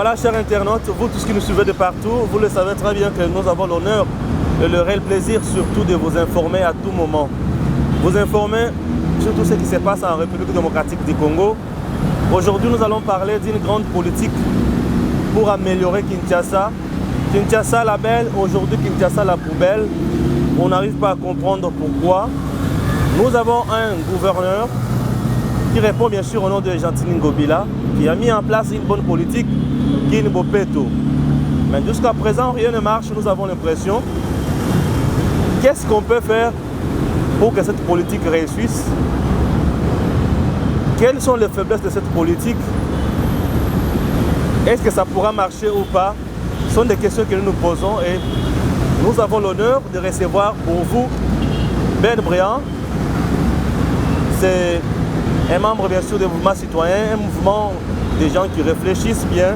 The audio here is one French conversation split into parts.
Voilà, chers internautes, vous tous qui nous suivez de partout, vous le savez très bien que nous avons l'honneur et le réel plaisir surtout de vous informer à tout moment. Vous informer sur tout ce qui se passe en République démocratique du Congo. Aujourd'hui, nous allons parler d'une grande politique pour améliorer Kinshasa. Kinshasa la belle, aujourd'hui Kinshasa la poubelle. On n'arrive pas à comprendre pourquoi. Nous avons un gouverneur qui répond bien sûr au nom de Gentili Ngobila, qui a mis en place une bonne politique, Guine Bopeto. Mais jusqu'à présent, rien ne marche, nous avons l'impression. Qu'est-ce qu'on peut faire pour que cette politique réussisse? Quelles sont les faiblesses de cette politique? Est-ce que ça pourra marcher ou pas? Ce sont des questions que nous nous posons et nous avons l'honneur de recevoir pour vous Ben Briand. C'est un membre bien sûr du mouvement citoyen, un mouvement des gens qui réfléchissent bien,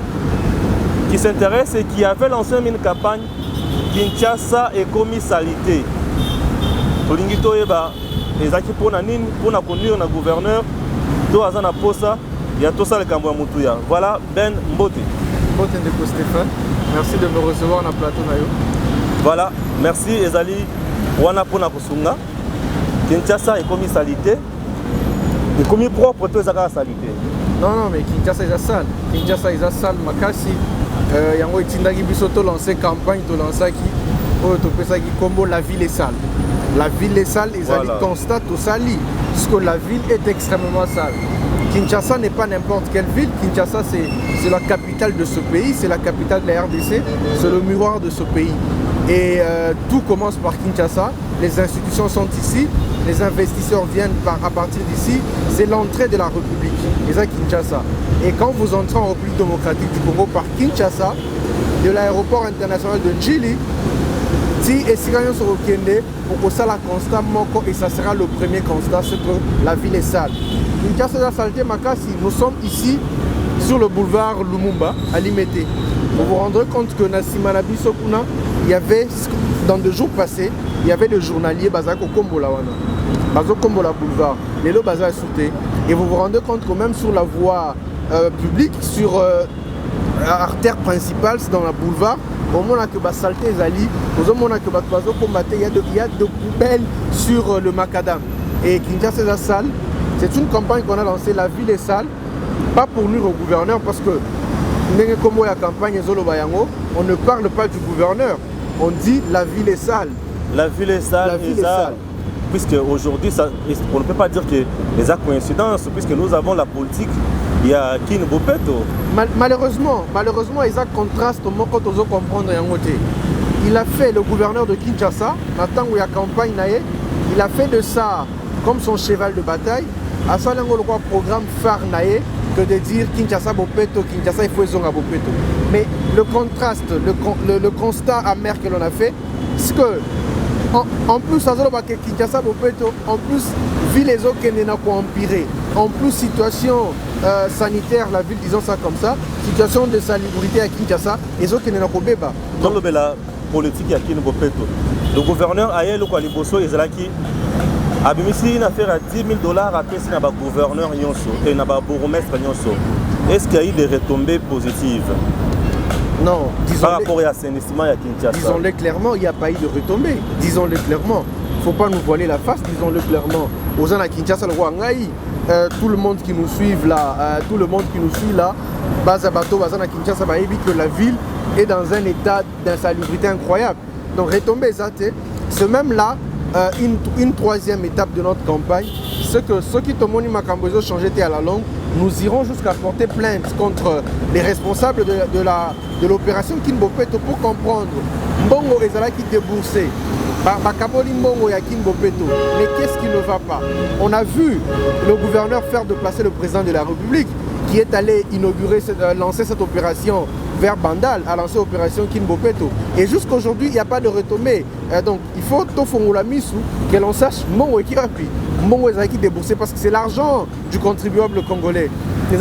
qui s'intéressent et qui avait lancé une campagne Kinshasa Écomisalité. Tolingito Eba, les acquis pour la conduire le gouverneur, tout à na posa, il y a tout ça le Cambouya Moutouya. Voilà Ben Mbote. Mbote Ndeko Stéphane, merci de me recevoir dans le plateau Nayo. Voilà, merci Ezali Wana Pona Kusunga. Kinshasa Écomisalité. Et comme propre, tout ça salité. Non, mais Kinshasa est sale. Kinshasa est sale. Makasi, yango itindaki biso to lancer campagne to lancer qui, to pesa qui combo la ville est sale. La ville est sale. Ils allaient constater tout sali, parce que la ville est extrêmement sale. Kinshasa n'est pas n'importe quelle ville. Kinshasa c'est la capitale de ce pays, c'est la capitale de la RDC, c'est le miroir de ce pays. Et tout commence par Kinshasa. Les institutions sont ici. Les investisseurs viennent à partir d'ici, c'est l'entrée de la République, et ça Kinshasa. Et quand vous entrez en République démocratique du Congo par Kinshasa, de l'aéroport international de Djili, si et si rien sur Okende, pour que ça la constat moko, et ça sera le premier constat, c'est que la ville est sale. Kinshasa la saleté Makasi, nous sommes ici sur le boulevard Lumumba à Limete. Vous vous rendrez compte que Nassimanabi Sokuna, il y avait, dans 2 jours passés, il y avait le journalier Bazako Kombola Wana. Bazo Kombola Boulevard, les lots Baza Souté. Et vous vous rendez compte que même sur la voie publique, sur l'artère principale, c'est dans la boulevard, au moment que la saleté est ali, au moment que Bazo combattre, il y a de poubelles sur le macadam. Et Kinshasa est la salle. C'est une campagne qu'on a lancée, la ville est sale, pas pour nuire au gouverneur, parce que comme la campagne on ne parle pas du gouverneur, on dit la ville est sale. La ville est sale, la ville est sale. Puisque aujourd'hui, on ne peut pas dire que les actes coïncidence, puisque nous avons la politique, il y a Guine Bopeto. Malheureusement, ils ont contraste quand on veut comprendre. Il a fait le gouverneur de Kinshasa, maintenant où il y a campagne, il a fait de ça comme son cheval de bataille. À ça, il y a un programme phare que de dire Kinshasa Bopeto, Kinshasa il faut zonga Bopeto. Mais le contraste, le constat amer que l'on a fait, c'est que en plus, Kinshasa Bopeto, en plus, ville les autres qui n'ont pas empiré. En plus, situation sanitaire, la ville, disons ça comme ça, situation de salubrité à Kinshasa, les autres qui n'ont pas béba. Dans la politique à Kinshasa Bopeto, le gouverneur Ayel Kwaliboso Ezalaki a mis une affaire à $10 000 à payer le gouverneur Nyonso et le bourgmestre Nyonso. Est-ce qu'il y a eu des retombées positives? Non, par rapport à l'assainissement à Kinshasa. Disons-le clairement, il n'y a pas eu de retombées. Disons-le clairement. Il ne faut pas nous voiler la face, disons-le clairement. Aux gens à Kinshasa, tout le monde qui nous suit là, Bazabato, Bazana Kinshasa, que la ville est dans un état d'insalubrité incroyable. Donc retombées, c'est même là une troisième étape de notre campagne. C'est que ceux qui ont changé à la longue, nous irons jusqu'à porter plainte contre les responsables de l'opération Kinbopeto pour comprendre. Mbongo Ezala qui déboursé. Mais qu'est-ce qui ne va pas? On a vu le gouverneur faire déplacer le président de la République qui est allé lancer cette opération vers Bandal, a lancé l'opération Kinbopeto. Et jusqu'aujourd'hui, il n'y a pas de retombée. Donc il faut que l'on sache Mbongo et Kirapi. Mbongo Ezala qui déboursé parce que c'est l'argent du contribuable congolais. Donc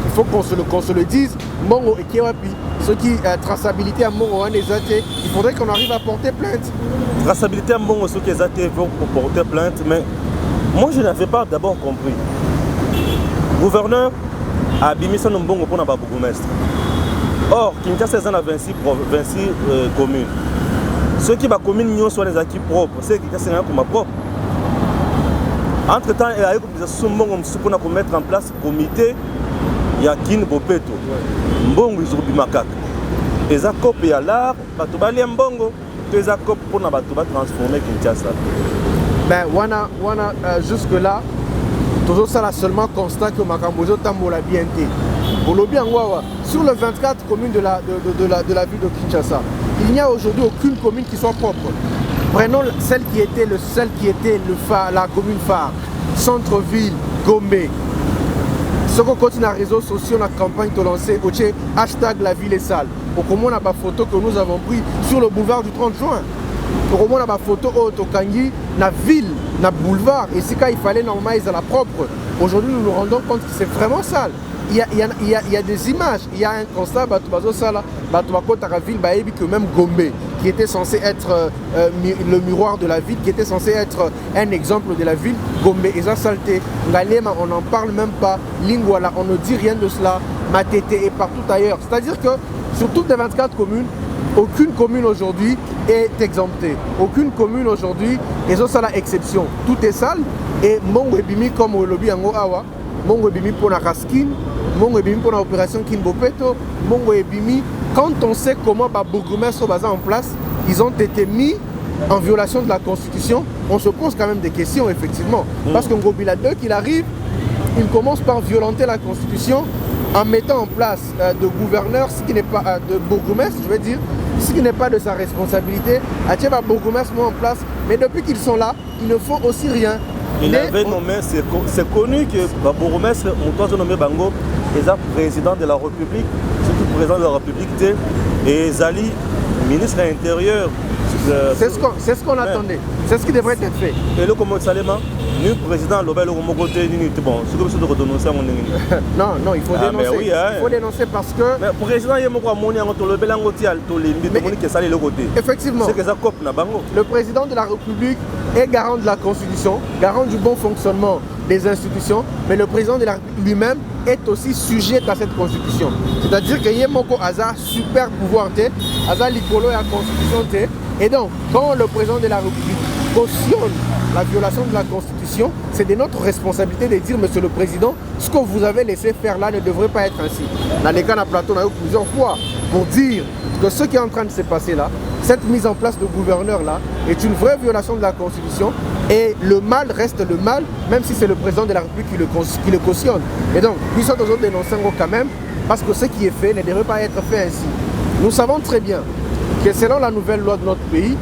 il faut qu'on se le dise, Mbongo et Kirapi. Ce qui traçabilité à Mbongo, il faudrait qu'on arrive à porter plainte. Traçabilité à Mbongo, ce qui est pour porter plainte, mais moi je n'avais pas d'abord compris. Gouverneur abimisa no mbongo pour na ba bourgmestre. Or Kinshasa est dans 26 communes. Ceux qui ba commune nyonso sont les acquis propres, c'est Kinshasa est comme propre. Entre temps, il y a eu pour mettre en place le comité Yakin Bopeto. Mbongo izubi makaka. Les accords et l'art, batu bali mbongo, les accords pour na batu ba transformer Kinshasa. Ben wana jusque là, toujours ça là seulement constat que Makambozo tambola bien été. Sur les 24 communes de la ville de Kinshasa, il n'y a aujourd'hui aucune commune qui soit propre. Prenons celle qui était la commune phare, centre-ville, Gombe. Ce qu'on continue à réseaux sociaux, la campagne de lancer, hashtag la ville est sale. Au comment on a des photos que nous avons prises sur le boulevard du 30 juin. Au comment on a des photos au Kangi, la ville, la boulevard. Et c'est quand il fallait normaliser la propre. Aujourd'hui, nous nous rendons compte que c'est vraiment sale. Il y a des images, il y a un constat, que même Gombe, qui était censé être le miroir de la ville, qui était censé être un exemple de la ville, Gombe, et ça saleté, Ngalema, on n'en parle même pas, Lingwala, on ne dit rien de cela, Matete et partout ailleurs. C'est-à-dire que sur toutes les 24 communes, aucune commune aujourd'hui est exemptée. Aucune commune aujourd'hui, et ça, c'est l'exception. Tout est sale, et Mongo Ebimi, comme au lobby en Awa, Mongo Ebimi pour la Raskin, Mongo Ebimi pour l'opération Kimbopeto, Mongo Ebimi, quand on sait comment les bourgmestres sont basés en place, ils ont été mis en violation de la Constitution, on se pose quand même des questions, effectivement. Parce que Ngobila 2, qu'il arrive, il commence par violenter la Constitution en mettant en place de gouverneurs, ce qui n'est pas de bourgmestres, je veux dire, ce qui n'est pas de sa responsabilité. Atieba bourgmestres en place, mais depuis qu'ils sont là, ils ne font aussi rien. Il avait nommé, c'est connu que le bourgmestre, on doit nommer Bango, est président de la République, surtout président de la République, et Zali, ministre de l'Intérieur. C'est ce qu'on attendait, c'est ce qui devrait être fait. Et le comment Salema, nous, président, l'Obel, au côté, bon, c'est comme si on redénonçait mon Non, il faut dénoncer. Oui, hein. Il faut dénoncer parce que. Mais pour le président, il y a mon monnaie, on le bélan, le côté. Effectivement. C'est que ça coupe, le président de la République est garant de la Constitution, garant du bon fonctionnement des institutions, mais le président de la République lui-même est aussi sujet à cette Constitution. C'est-à-dire qu'il y a un super pouvoir, Aza Likolo et la Constitution. Et donc, quand le président de la République cautionne la violation de la Constitution, c'est de notre responsabilité de dire, monsieur le président, ce que vous avez laissé faire là ne devrait pas être ainsi. Dans les cas de Platon, on a eu plusieurs fois pour dire que ce qui est en train de se passer là, cette mise en place de gouverneur là, est une vraie violation de la Constitution et le mal reste le mal, même si c'est le président de la République qui le cautionne. Et donc, nous sommes toujours dénonçants quand même, parce que ce qui est fait ne devrait pas être fait ainsi. Nous savons très bien que selon la nouvelle loi de notre pays,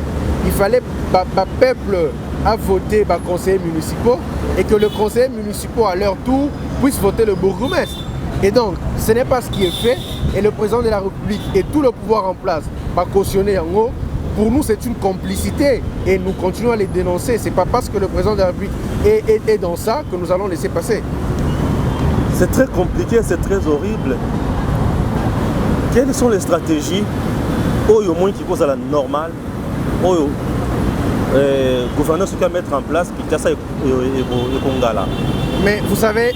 il fallait le peuple à voter les conseillers municipaux et que le conseiller municipal à leur tour puisse voter le bourgmestre. Et donc, ce n'est pas ce qui est fait et le président de la République et tout le pouvoir en place va cautionner en haut. Pour nous, c'est une complicité et nous continuons à les dénoncer. Ce n'est pas parce que le président de la République est dans ça que nous allons laisser passer. C'est très compliqué, c'est très horrible. Quelles sont les stratégies au moins qui causent à la normale le gouverneur se peut mettre en place Kinshasa et Kongala. Mais vous savez,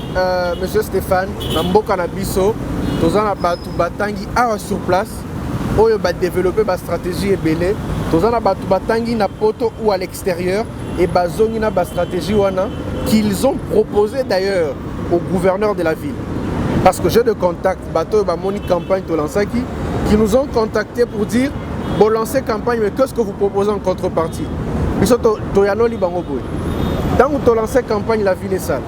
monsieur Stéphane, dans Mboka Nabiso, nous avons sur place, nous avons développé une stratégie et belé. Nous avons na poto ou à l'extérieur et bazongi na stratégie qu'ils ont proposé d'ailleurs au gouverneur de la ville. Parce que j'ai de contacts, bateau et moni campagne Tolansaki, qui nous ont contactés pour dire bon lancer campagne, mais qu'est-ce que vous proposez en contrepartie? Dans où tu lancé campagne La Ville est sale,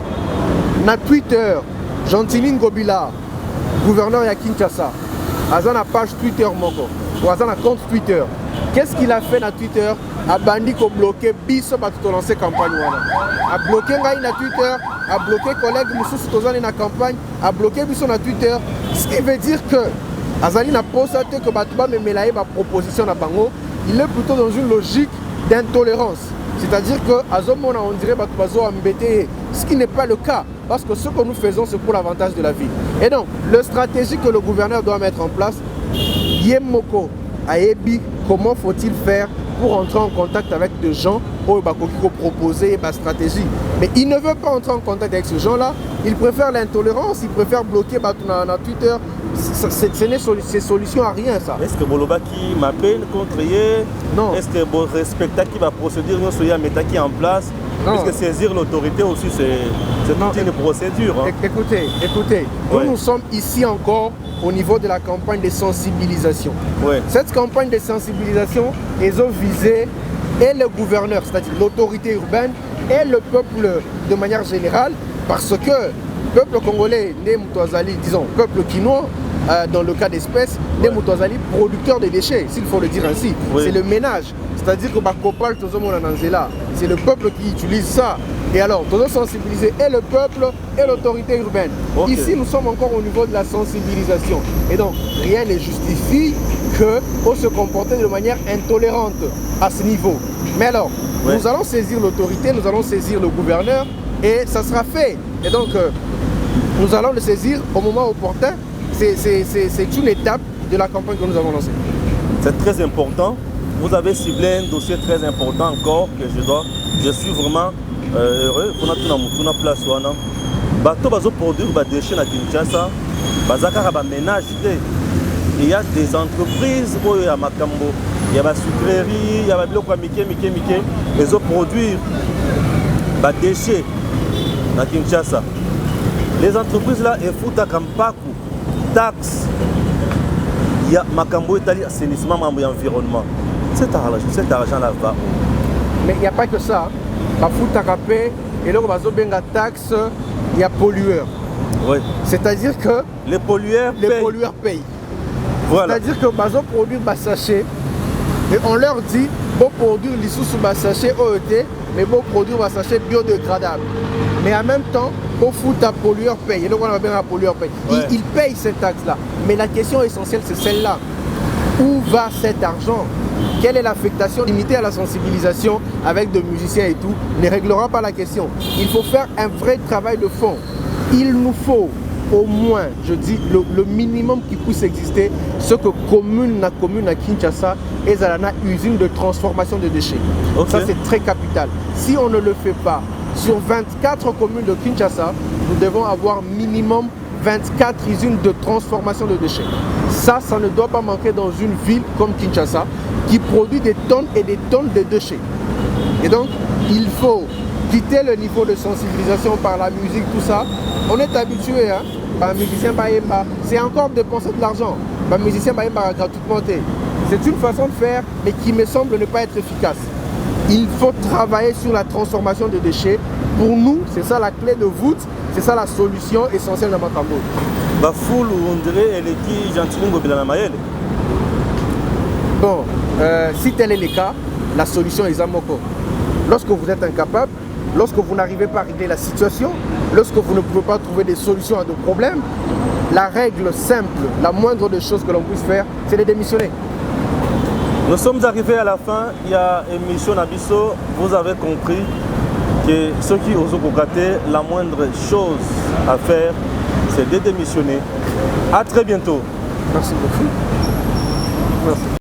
na Twitter, Gentini Ngobila, gouverneur de Kinshasa, a na page Twitter moko, ou a na compte Twitter. Qu'est-ce qu'il a fait na Twitter? A bandi ko bloqué biso ba tu lancé campagne wana. A bloqué ngai na Twitter, a bloqué collègue mususu tozali na campagne, a bloqué biso na Twitter. Ce qui veut dire que Azali na posate que batuba me melaye ba proposition na bango, il est plutôt dans une logique d'intolérance. C'est-à-dire qu'à ce moment on dirait ce qui n'est pas le cas, parce que ce que nous faisons c'est pour l'avantage de la ville. Et donc, la stratégie que le gouverneur doit mettre en place, Yemoko Aebi, comment faut-il faire pour entrer en contact avec des gens qui ont proposé ma stratégie. Mais il ne veut pas entrer en contact avec ces gens-là Ils préfèrent l'intolérance, ils préfèrent bloquer dans Twitter. C'est solution à rien, ça. Est-ce que Boloba qui m'a peine contre hier? Non. Est-ce que vous respectez qui va procéder à mettre qui en place? Parce que saisir l'autorité aussi, c'est toute une procédure. Hein. Écoutez, nous sommes ici encore au niveau de la campagne de sensibilisation. Ouais. Cette campagne de sensibilisation, ils ont visé et le gouverneur, c'est-à-dire l'autorité urbaine, et le peuple de manière générale, parce que le peuple congolais, les Moutouazali, disons, peuple quinois, dans le cas d'espèce, les Moutouazali, producteurs de déchets, s'il faut le dire ainsi. Oui. C'est le ménage. C'est-à-dire que Bakopal, c'est le peuple qui utilise ça. Et alors, nous devons sensibiliser et le peuple et l'autorité urbaine. Okay. Ici, nous sommes encore au niveau de la sensibilisation. Et donc, rien ne justifie qu'on se comporte de manière intolérante à ce niveau. Mais alors, nous allons saisir l'autorité, nous allons saisir le gouverneur et ça sera fait. Et donc, nous allons le saisir au moment opportun. C'est une étape de la campagne que nous avons lancée. C'est très important. Vous avez ciblé un dossier très important encore que je suis vraiment heureux. On a tout na place wana. Bato bazo produire ba déchets na Kinshasa, bazaka ba ménage. Il y a des entreprises où il y a makambo, il y a la sucrerie, il y a biloko mike, ils ont produit ba déchets na Kinshasa. Les entreprises là elles foutent kampaku, taxes. Il y a makambo itali assainissement mambo environnement. Cet argent là va. Mais il n'y a pas que ça. Bafuta kapé et là on va benga taxe, il y a pollueurs. Oui. C'est-à-dire que les pollueurs payent. Voilà. C'est-à-dire que bazo produire ba sachet et on leur dit bon produire l'issue sous ba sachet OET mais bon produire ba sachet biodégradable. Mais en même temps, au foot à pollueur paye. Et donc on va bien à pollueur paye. Ils payent cette taxe là. Mais la question essentielle c'est celle-là. Où va cet argent? Quelle est l'affectation limitée à la sensibilisation avec des musiciens et tout? Ne réglera pas la question. Il faut faire un vrai travail de fond. Il nous faut au moins, je dis, le minimum qui puisse exister, ce que commune à Kinshasa et Zalana usine de transformation de déchets. Okay. Ça c'est très capital. Si on ne le fait pas, sur 24 communes de Kinshasa, nous devons avoir minimum 24 usines de transformation de déchets. Ça ne doit pas manquer dans une ville comme Kinshasa qui produit des tonnes et des tonnes de déchets. Et donc, il faut quitter le niveau de sensibilisation par la musique, tout ça. On est habitué, hein, par un musicien, c'est encore dépenser de l'argent. Un musicien, gratuitement. C'est une façon de faire, mais qui me semble ne pas être efficace. Il faut travailler sur la transformation de déchets. Pour nous, c'est ça la clé de voûte, c'est ça la solution essentielle dans Makambo. Bafoul, on dirait, elle est qui gentiment Bobila Mayele. Bon, si tel est le cas, la solution est Zamoko. Lorsque vous êtes incapable, lorsque vous n'arrivez pas à régler la situation, lorsque vous ne pouvez pas trouver des solutions à des problèmes, la règle simple, la moindre des choses que l'on puisse faire, c'est de démissionner. Nous sommes arrivés à la fin, il y a émission Nabiso, vous avez compris que ceux qui osent cocater, la moindre chose à faire, c'est de démissionner. À très bientôt. Merci beaucoup. Merci.